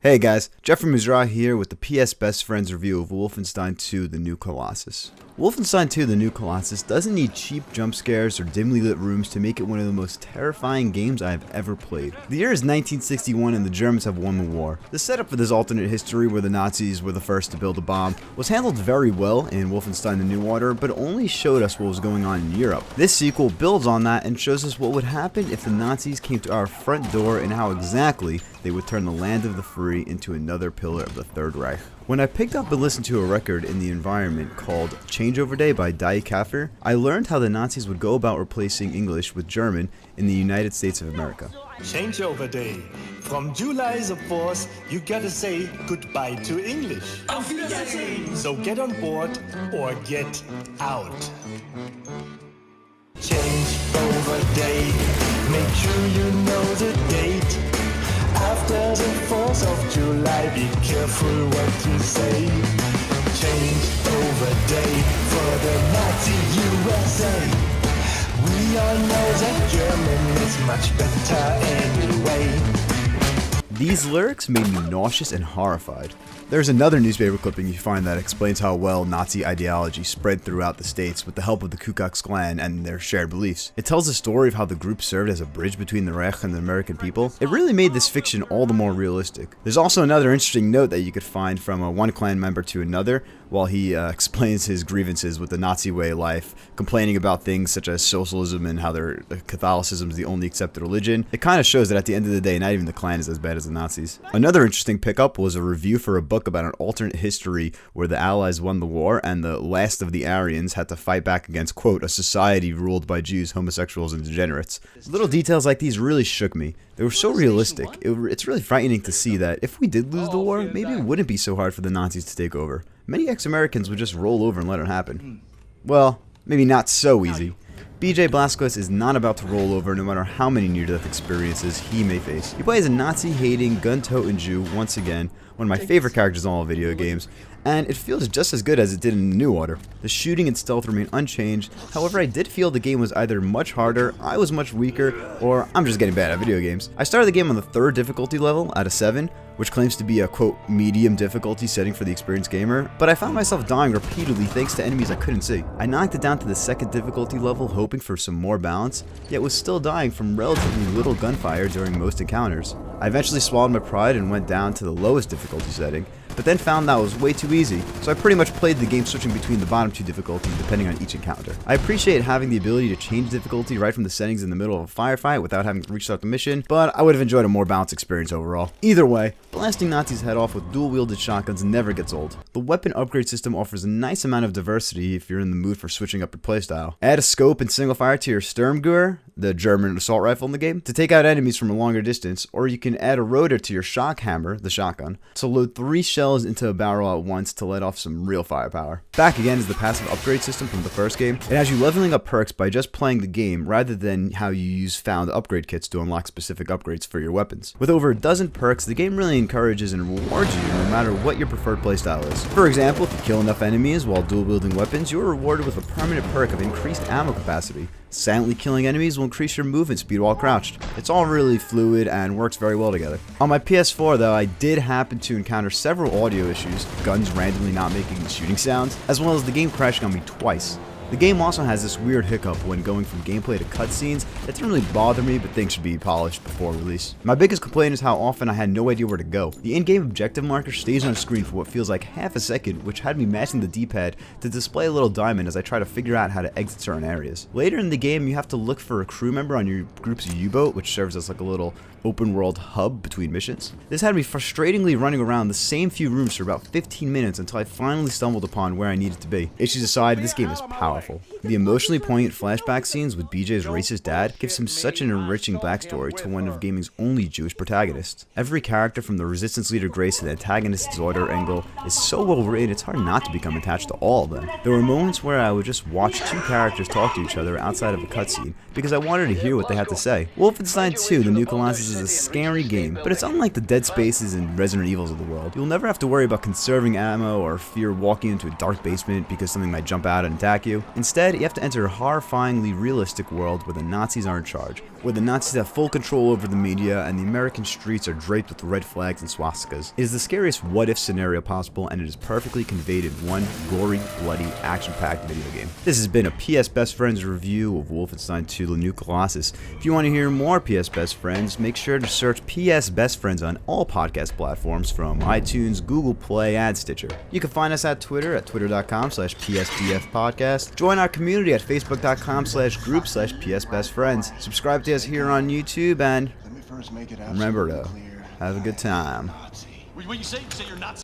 Hey guys, Jeffrey Mizrahi here with the PS Best Friends review of Wolfenstein 2 The New Colossus. Wolfenstein 2 The New Colossus doesn't need cheap jump scares or dimly lit rooms to make it one of the most terrifying games I have ever played. The year is 1961 and the Germans have won the war. The setup for this alternate history where the Nazis were the first to build a bomb was handled very well in Wolfenstein The New Order, but only showed us what was going on in Europe. This sequel builds on that and shows us what would happen if the Nazis came to our front door and how exactly they would turn the land of the free into another pillar of the Third Reich. When I picked up and listened to a record in the environment called Changeover Day by Die Kafir, I learned how the Nazis would go about replacing English with German in the United States of America. Changeover Day. From July the 4th, you gotta say goodbye to English. Auf Wiedersehen! So get on board or get out. Changeover Day. Make sure you know the date. After the 4th of July, be careful what you say. Changeover Day for the Nazi USA. We all know that German is much better anyway. These lyrics made me nauseous and horrified. There's another newspaper clipping you find that explains how well Nazi ideology spread throughout the states with the help of the Ku Klux Klan and their shared beliefs. It tells the story of how the group served as a bridge between the Reich and the American people. It really made this fiction all the more realistic. There's also another interesting note that you could find from one Klan member to another while he explains his grievances with the Nazi way of life, complaining about things such as socialism and how their Catholicism is the only accepted religion. It kind of shows that at the end of the day, not even the Klan is as bad as the Nazis. Another interesting pickup was a review for a book about an alternate history where the Allies won the war and the last of the Aryans had to fight back against, quote, a society ruled by Jews, homosexuals, and degenerates. Little details like these really shook me. They were so realistic. It's really frightening to see that if we did lose the war, maybe it wouldn't be so hard for the Nazis to take over. Many ex-Americans would just roll over and let it happen. Well, maybe not so easy. BJ Blazkowicz is not about to roll over no matter how many near-death experiences he may face. He plays a Nazi-hating, gun-toting Jew once again, one of my favorite characters in all video games, and it feels just as good as it did in the New Order. The shooting and stealth remain unchanged, however I did feel the game was either much harder, I was much weaker, or I'm just getting bad at video games. I started the game on the 3rd difficulty level out of 7, which claims to be a, quote, medium difficulty setting for the experienced gamer, but I found myself dying repeatedly thanks to enemies I couldn't see. I knocked it down to the 2nd difficulty level hoping for some more balance, yet was still dying from relatively little gunfire during most encounters. I eventually swallowed my pride and went down to the lowest difficulty setting, but then found that was way too easy, so I pretty much played the game switching between the bottom 2 difficulties depending on each encounter. I appreciate having the ability to change difficulty right from the settings in the middle of a firefight without having to restart the mission, but I would have enjoyed a more balanced experience overall. Either way, blasting Nazis head off with dual-wielded shotguns never gets old. The weapon upgrade system offers a nice amount of diversity if you're in the mood for switching up your playstyle. Add a scope and single fire to your Sturmgewehr, the German assault rifle in the game, to take out enemies from a longer distance, or you can add a rotor to your shock hammer, the shotgun, to load 3 shells into a barrel at once to let off some real firepower. Back again is the passive upgrade system from the first game. It has you leveling up perks by just playing the game rather than how you use found upgrade kits to unlock specific upgrades for your weapons. With over a dozen perks, the game really encourages and rewards you no matter what your preferred playstyle is. For example, if you kill enough enemies while dual wielding weapons, you are rewarded with a permanent perk of increased ammo capacity. Silently killing enemies will increase your movement speed while crouched. It's all really fluid and works very well together. On my PS4 though, I did happen to encounter several audio issues, guns randomly not making shooting sounds, as well as the game crashing on me twice. The game also has this weird hiccup when going from gameplay to cutscenes that didn't really bother me, but things should be polished before release. My biggest complaint is how often I had no idea where to go. The in-game objective marker stays on screen for what feels like half a second, which had me mashing the D-pad to display a little diamond as I try to figure out how to exit certain areas. Later in the game, you have to look for a crew member on your group's U-boat, which serves as like a little open world hub between missions. This had me frustratingly running around the same few rooms for about 15 minutes until I finally stumbled upon where I needed to be. Issues aside, this game is powerful. The emotionally poignant flashback scenes with BJ's racist dad gives him such an enriching backstory to one of gaming's only Jewish protagonists. Every character from the resistance leader Grace to the antagonist's daughter Engel is so well written it's hard not to become attached to all of them. There were moments where I would just watch 2 characters talk to each other outside of a cutscene because I wanted to hear what they had to say. Wolfenstein 2 The New Colossus is a scary game, but it's unlike the Dead Spaces and Resident Evils of the world. You'll never have to worry about conserving ammo or fear walking into a dark basement because something might jump out and attack you. Instead, you have to enter a horrifyingly realistic world where the Nazis are in charge, where the Nazis have full control over the media and the American streets are draped with red flags and swastikas. It is the scariest what-if scenario possible, and it is perfectly conveyed in one gory, bloody, action-packed video game. This has been a PS Best Friends review of Wolfenstein 2: The New Colossus. If you want to hear more PS Best Friends, make sure to search PS Best Friends on all podcast platforms from iTunes, Google Play, and Stitcher. You can find us at Twitter at twitter.com/PSBFpodcast. Join our community at facebook.com/group/PSBestFriends. Subscribe to us here on YouTube, and remember to have a good time. What you say? You say you're not